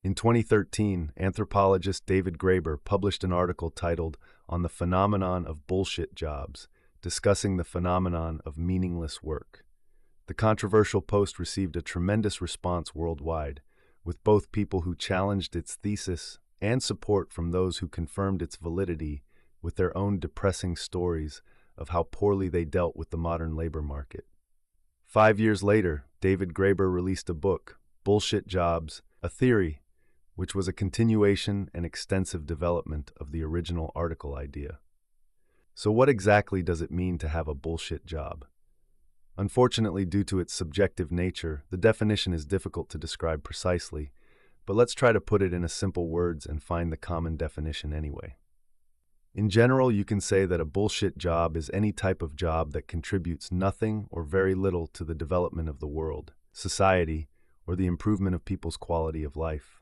In 2013, anthropologist David Graeber published an article titled On the Phenomenon of Bullshit Jobs, discussing the phenomenon of meaningless work. The controversial post received a tremendous response worldwide, with both people who challenged its thesis and support from those who confirmed its validity with their own depressing stories of how poorly they dealt with the modern labor market. 5 years later, David Graeber released a book, Bullshit Jobs, a Theory, which was a continuation and extensive development of the original article idea. So what exactly does it mean to have a bullshit job? Unfortunately, due to its subjective nature, the definition is difficult to describe precisely, but let's try to put it in simple words and find the common definition anyway. In general, you can say that a bullshit job is any type of job that contributes nothing or very little to the development of the world, society, or the improvement of people's quality of life.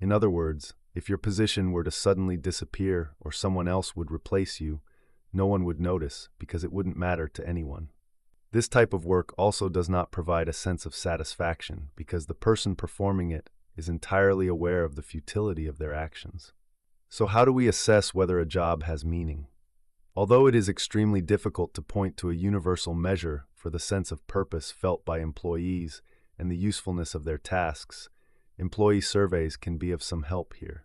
In other words, if your position were to suddenly disappear or someone else would replace you, no one would notice because it wouldn't matter to anyone. This type of work also does not provide a sense of satisfaction because the person performing it is entirely aware of the futility of their actions. So how do we assess whether a job has meaning? Although it is extremely difficult to point to a universal measure for the sense of purpose felt by employees and the usefulness of their tasks, employee surveys can be of some help here.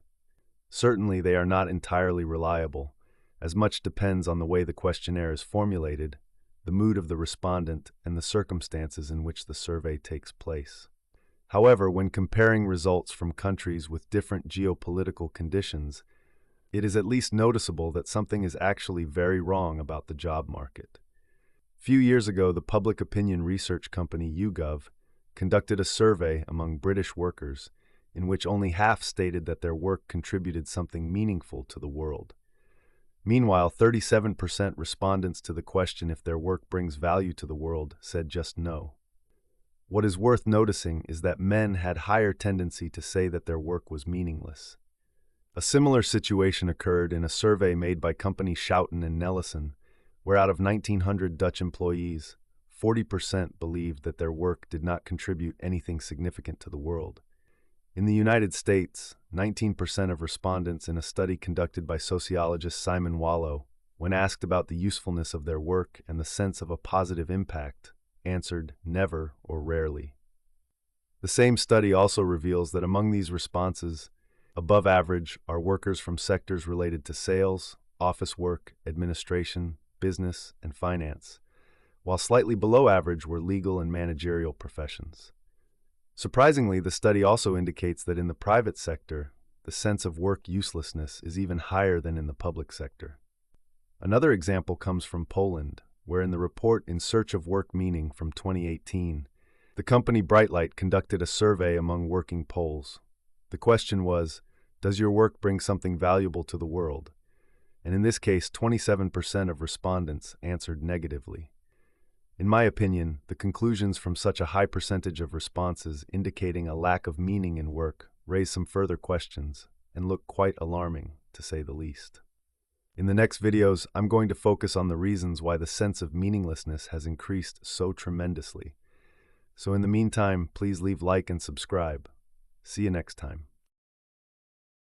Certainly, they are not entirely reliable, as much depends on the way the questionnaire is formulated, the mood of the respondent, and the circumstances in which the survey takes place. However, when comparing results from countries with different geopolitical conditions, it is at least noticeable that something is actually very wrong about the job market. A few years ago, the public opinion research company YouGov conducted a survey among British workers in which only half stated that their work contributed something meaningful to the world. Meanwhile, 37% respondents to the question if their work brings value to the world said just no. What is worth noticing is that men had higher tendency to say that their work was meaningless. A similar situation occurred in a survey made by companies Schouten and Nelissen, where out of 1,900 Dutch employees, 40% believed that their work did not contribute anything significant to the world. In the United States, 19% of respondents in a study conducted by sociologist Simon Wallow, when asked about the usefulness of their work and the sense of a positive impact, answered never or rarely. The same study also reveals that among these responses, above average are workers from sectors related to sales, office work, administration, business, and finance, while slightly below average were legal and managerial professions. Surprisingly, the study also indicates that in the private sector, the sense of work uselessness is even higher than in the public sector. Another example comes from Poland, where in the report In Search of Work Meaning from 2018, the company Brightlight conducted a survey among working Poles. The question was, does your work bring something valuable to the world? And in this case, 27% of respondents answered negatively. In my opinion, the conclusions from such a high percentage of responses indicating a lack of meaning in work raise some further questions and look quite alarming, to say the least. In the next videos, I'm going to focus on the reasons why the sense of meaninglessness has increased so tremendously. So in the meantime, please leave like and subscribe. See you next time.